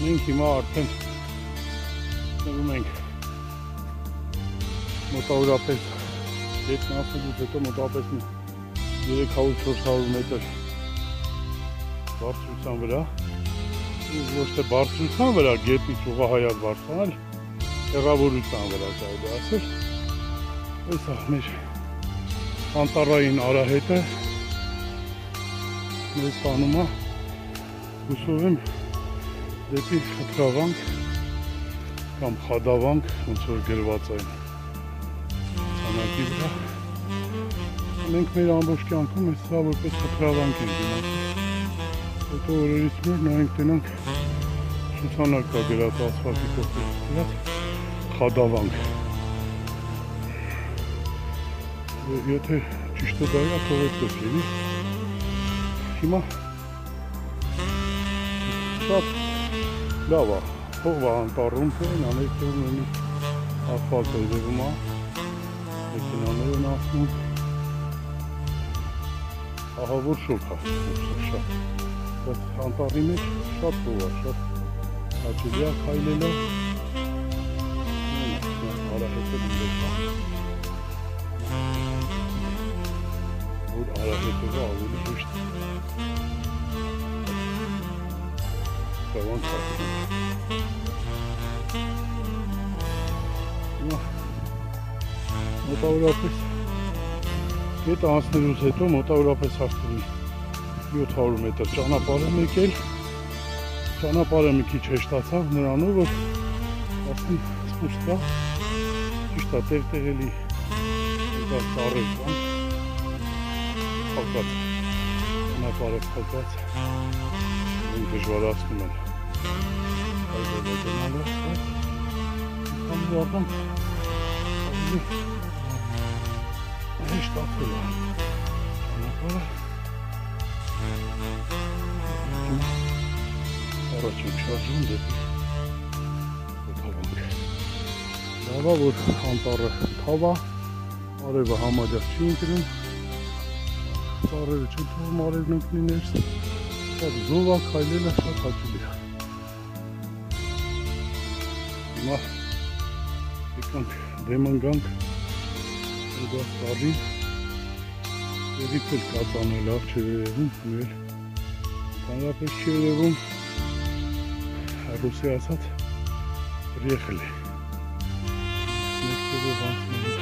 Մենք հիմա արդեն նվում ենք մոտավորապես գետն անցնելուց հետո մոտավորապես 300-400 մետր բարձրության վրա, ոչ թե բարձրության վրա գետից ուղղահայաց բարձրանալ, հեռավորության վրա կարելի ասել։ Այս է մեր անտառային արահետը մեզ տանում է, հուսով եմ, դեպի խտրավանք կամ խադավանք, ոնց որ գրված այն ցանակի վրա։ Մենք մեր ամբողջ կյանքում այս սա որպես խտրավանք ենք իմացել։ Հետո օրերից մեր նայենք տենանք ցուցանակ կա գրած ասֆալտի կողքին գրած խադավանք։ Եթե ճիշտը դա է, թողեցեք լինի։ Հիմա շատ լավ է, հողվա անտառում են, աներկերում ունի ասֆալտը երևում է, մեքենաներ են ասնում։ Ահա որ շոգ է, շատ։ Բայց անտառի մեջ շատ հող է, շատ հաճելի է քայլելը։ Արահետը դուրս է։ Որ արահետը ավելի հեշտ Կավանք հատում։ Մոտավորապես գետը անցնելուց հետո մոտավորապես արդեն 700 մետր ճանապարհ եմ եկել։ Ճանապարհը մի քիչ հեշտացավ նրանով, որ արդեն սպուստ կա, ճիշտ է տեղ-տեղելի ծառեր կան, փակած, ճանապարհը փակած, որը դժվարացնում են այդպես գնալը, կամ արդեն հեշտացել է ճանապարհը։ Առաջ ենք շարժում դեպի խոթավանք։ Լավ է, որ անտառը թավ է, արևը համարյա չի ընկնում, ծառերը չեն թվում արևն ընկնի ներս, շատ զով է, քայլելը շատ հաճելի է։ Հիմա եկանք դեմ ընկանք այդ ծառին, երիք էլ կածանել լավ չէ երևում, ու էլ ընդհանրապես չի երևում, ռուսի ասած ռիեխել է։ Ներքևով անցնելու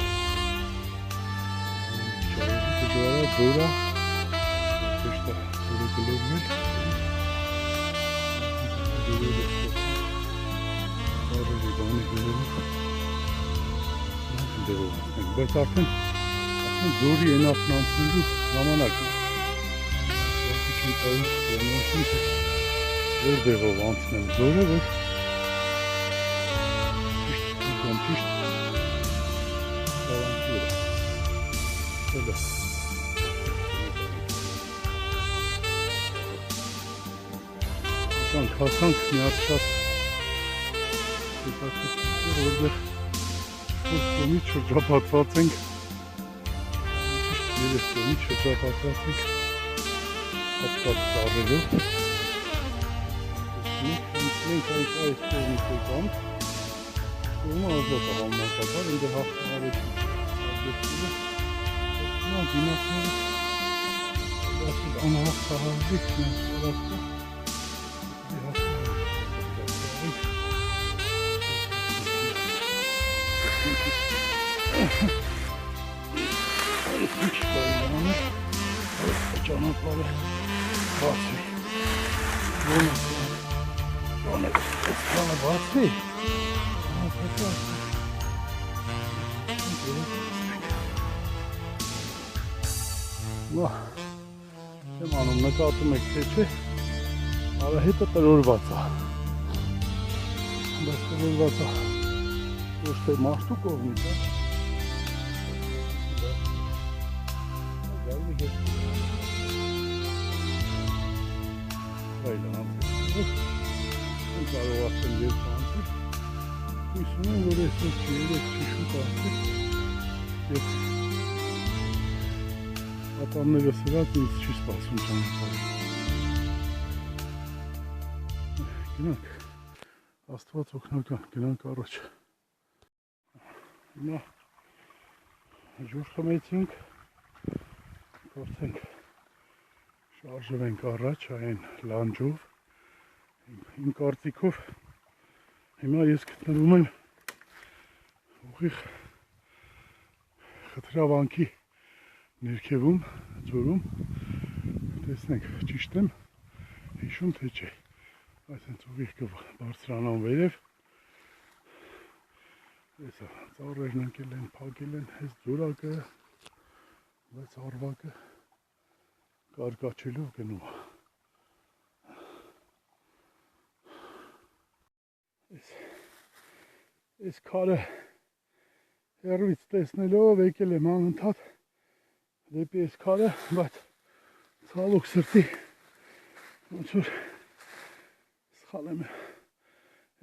դժվար է, ձոր է, հեշտ է ձորը գլորվել, ծառերի բանի գլորվում, բայց արդեն ձորի ենախն անցնելու ժամանակ է։ Չեմ տալու, որ դեղով անցնեմ ձորը, որ ճիշտ սարանքի վրա։ Սելը։ Հասանք մի հատ շատ որտեղ կողմից շրջապատված ենք, երես կողմից շրջապատված ենք հատված ծառերով։ Մենք այս կողմից եկանք, կողմը ազատ է համեմատաբար, ինձ հաղթանարի ադյեսները, դիմացները ասել անհաղթահարվիք մենք սարակը, ճանապարհը բացվի, ճանապարհը բացվի, չեմ անում, նկատում եք թե չէ, արահետը տրորված է, բայց տրորված է ոչ թե մարդու կողմից է, կարող ասեմ երբ անցել, հույս ունեմ, որ այսօր չի երեք չի շուտ անցել և ատամները սրած ինձ չի սպասում ճանապարհը։ Գնանք, Աստված օգնական, գնանք առաջ։ Հիմա ջուր խմեցինք, գործենք շարժվենք առաջ այն լանջով, իմ կարծիքով հիմա ես գտնվում եմ ուղիղ խտրավանքի ներքևում, ձորում, տեսնենք ճիշտ եմ հիշում թե չէ, այս հենց ուղիղ կբարձրանան վերև, Էսա ծառերն ընկել են, փակել են, այս ձորակը, բայց արվակը կարկաչելով գնում է։ Այս քարը հեռվից տեսնելով եկել եմ անընդհատ դեպի այս քարը, բայց ցավոք սրտի ոնց որ սխալ եմ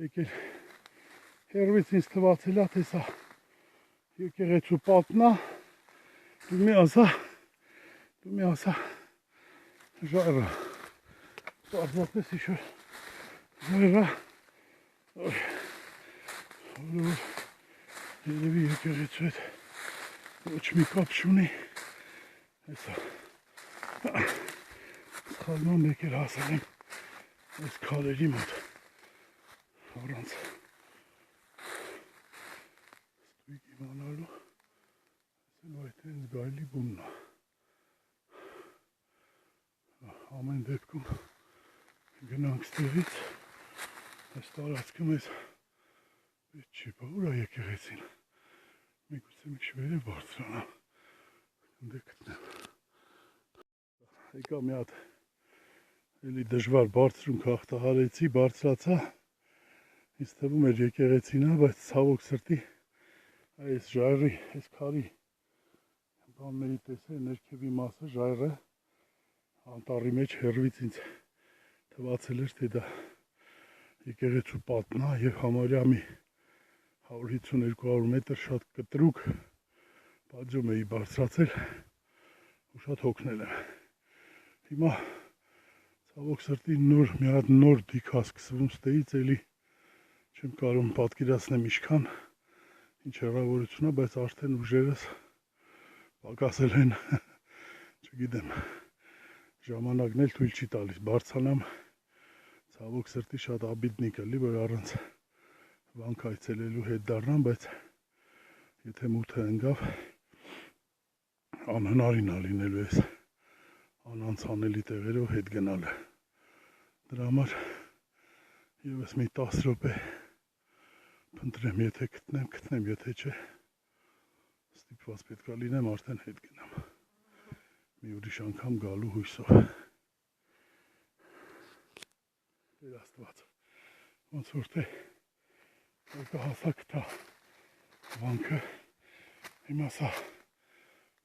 եկել հեռվից ինձ թվացել է, թե սա եկեղեցու պատն է, դու մի ասա ժայռը, պարզապես ինչ-որ ժայռը, որ երևի եկեղեցու հետ ոչ մի կապ չունի, հեսա սխալման եկել հասել եմ այս քարերի մոտ, առանց ստույգ իմանալու, ասելու այդ հենց գայլի բունն է, ամեն դեպքում գնանք ստեղից, այս տարածքը մեզ պետք չի, բա ուր է եկեղեցին, միգուցե մի քիչ վերև բարձրանամ, ընդ գտնեմ, եկա մի հատ էլի դժվար բարձրունք հաղթահարեցի, բարձրացա, ինձ թվում էր եկեղեցին է, բայց ցավոք սրտի այս ժայռի, այս քարի բանների տեսել ներքևի մասը ժայռը անտառի մեջ հեռվից ինձ թվացել էր, թե դա եկեղեցու պատն է եւ համարյա մի 150-200 մետր շատ կտրուկ բաժում էի բարձրացել ու շատ հոգնել եմ։ Հիմա ցավոք սրտի մի հատ նոր դիք է սկսվում ստեից, էլի չեմ կարող պատկերացնեմ ինչքան ինչ հեռավորություն է, բայց արդեն ուժերս պակասել են, չգիտեմ, ժամանակն էլ թույլ չի տալիս, բարձրանամ, ցավոք սրտի շատ աբիդնի կլի, որ առանց վանք այցելելու հետ դառնամ, բայց եթե մութը ընկավ, անհնարին է լինելու ես անանցանելի տեղերով հետ գնալը։ Դրա համար ևս մի 10 րոպե փնտրեմ, եթե գտնեմ, եթե չէ, ստիպված պետք է լինեմ, արդեն հետ գնամ։ Մի ուրիշ անգամ գալու հույսով։ Տեր Աստված, ոնց որ թե հասակ թա վանքը, հիմա սա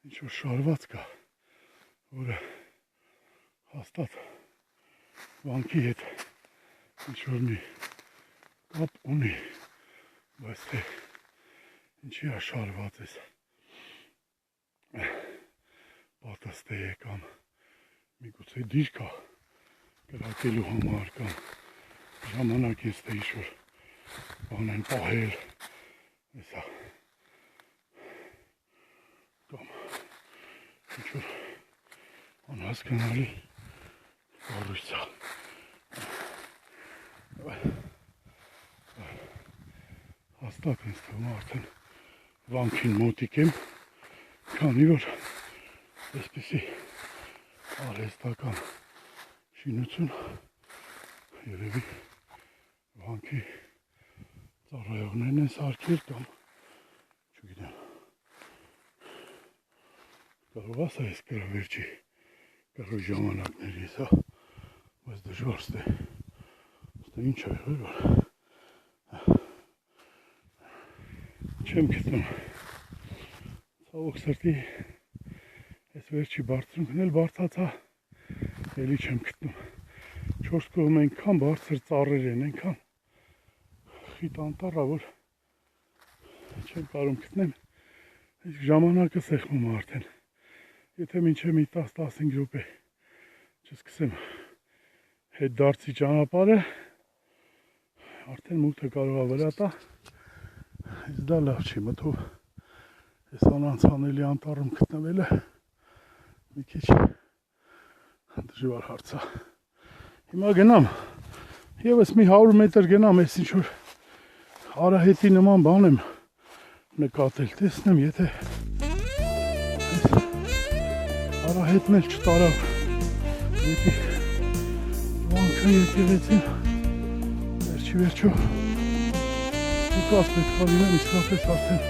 ինչ-որ շարված կա, որը հաստատ վանքի հետ ինչ-որ մի կապ ունի, բայց թե ինչի է շարված ես պատաստ է կամ միգուցե դիրք է կրակելու համար կամ ժամանակ ես թե ինչ-որ բան են պահել էսա կամ ինչ-որ անհասկանալի կառույց է։ Հաստատ ինձ թվում արդեն վանքին մոտիկ եմ, քանի որ այսպիսի արհեստական շինություն երևի վանքի ծառայողներն են սարքել կամ չգիտեմ, կարող ասա ես կրավերջի կարող ժամանակների հա, բայց դժվար ստե ինչ է եղել, որ չեմ գտնում, ցավոք սրտի այս վերջի բարձրունքն էլ բարձացա, էլի չեմ գտնում, 4 կողմ այնքան բարձր ծառեր են, այնքան խիտ անտառ, որ չեմ կարող գտնեմ, իսկ ժամանակը սեղմում է արդեն, եթե մինչև մի 10-15 րոպե չսկսեմ հետ դարձի ճանապարհը, Արդեն մութը կարող է վրա տա, իսկ դա լավ չի, մթով այս անանցանելի անտառում գտնվելը մի քիչ դժվար հարց է։ Հիմա գնամ, եւս մի 100 մետր գնամ, այս ինչ-որ արահետի նման բան եմ նկատել, տեսնեմ, եթե արահետն էլ չտարավ դեպի վանքը եկեղեցին, վերջի վերջո ուկաս պետք է լինեմ, իսկապես արդեն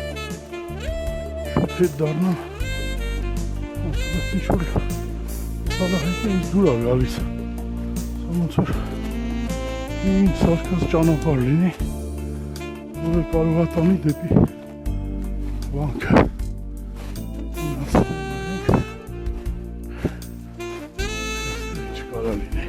շուտ հետ դառնամ, ասպես ինչ-որ արահետն ինձ դուր է գալիս, ոնց որ ինձ սարքած ճանապարհ լինի, որը կարող է տանի դեպի վանքը։ Չկարա լինի։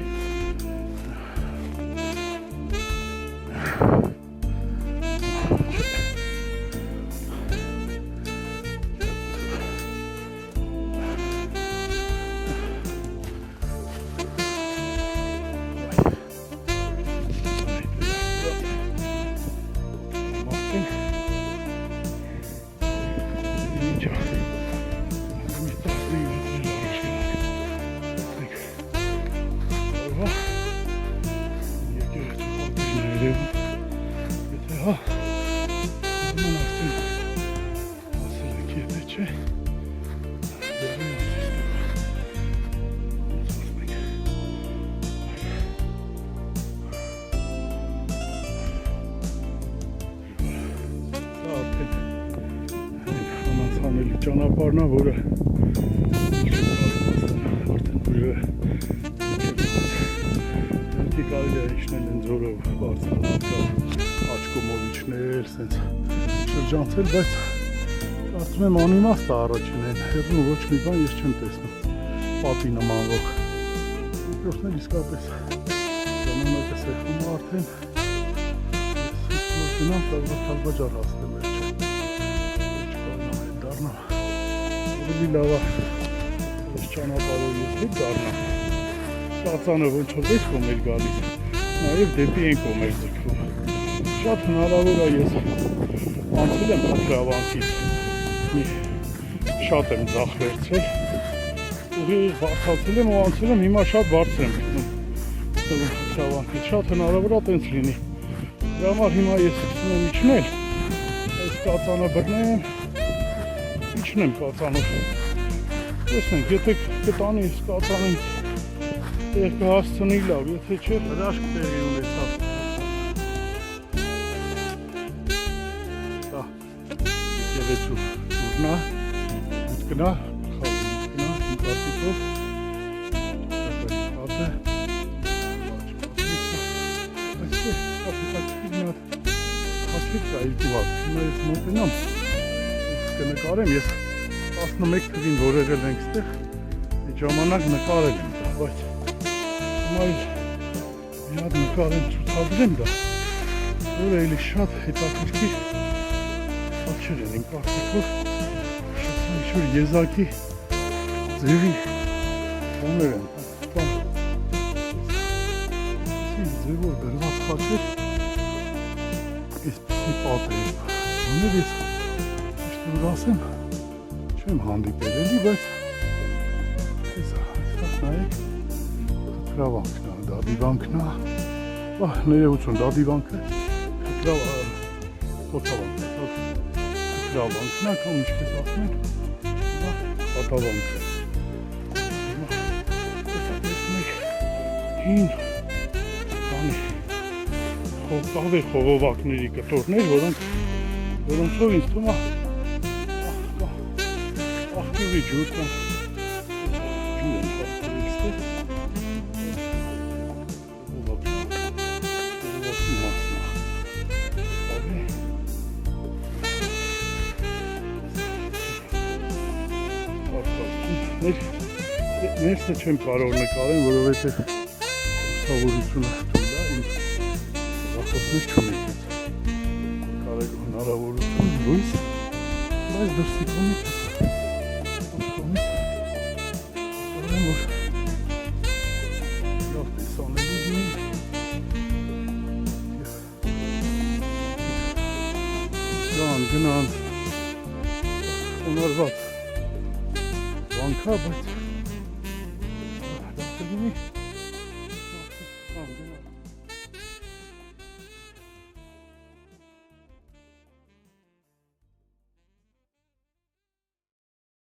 Ճանապարհն է, որը արդեն ուժը դեպի կարելի է իջնել են ձորով բարձրանալ, աչկոմով իջնել, սենց շրջանցել, բայց կարծում եմ անիմաստ է առաջին են, հեռնում ոչ մի բան ես չեմ տեսնում, պատի նմանվող, երկրորդն էլ իսկապես ժամանակը սեղվում է արդեն, ես որ գնամ Քալբաջար հասնեմ վերջը, դառնամ Ավելի լավ է, այս ճանապարհով ես հետ դառնամ, կածանը ոնց որ այս կողմեր գալիս, նաև դեպի այն կողմեր ձգվում, շատ հնարավոր է ես անցել եմ Փոքրավանքից, շատ եմ ձախ վերցրել, ուղիղ բարձրացել եմ ու անցել եմ, հիմա շատ բարձր եմ գտնում Փոքրավանքից, շատ հնարավոր է տենց լինի, դրա համար հիմա ես սկսում եմ իջնել, այս կածանը բռնեմ, իջնեմ կածանով, տեսնենք, եթե կտանի այս կածանին տեղ կհասցնի լավ, եթե չէ, հրաշք տեղի ունեցավ։ Դա եկեղեցու դուրն է, մուտքն է, խաղի մուտքն է, իմ կարծիքով, հատը, հաչվիք կա երկու հատ, հիմա ես մոտենամ, կնկարեմ, ես 11 թվին որ եղել ենք ստեղ, այդ ժամանակ նկարել եմ դա, բայց հիմա մի հատ նկարեմ ցուցադրեմ դա, որը էլի շատ հետաքրքիր պատճեր են իմ կարծիքով, շատ ինչ-որ եզակի ձևի բաներ են, ձևով դրված խաչեր, այսպիսի պատեր, բաներ ես որ ասեմ, չեմ հանդիպել էլի, բայց այս նայեք Փոքրավանքն է, Դադիվանքն է, ներողություն, Դադիվանքը, Փոքրավանքն է, կամ ինչպես ասում են, Պատավանքը։ Հին կավե խողովակների կտորներ, որոնցով ինձ թվում է աղբյուրի ջուր կամ ջուր են խաղբյուրի ստեղ խողովակի մասն է ներսը չեմ կարող նկարեմ, որովհետև ուսավորությունը թույլ է, իմ զախոսներ չունեք նկարելու հնարավորություն, լույս, բայց դրսի կողմից կարեմ, որ լավ տեսանելի լինի և գնան ունարված վանքա, բայց լավ կլինի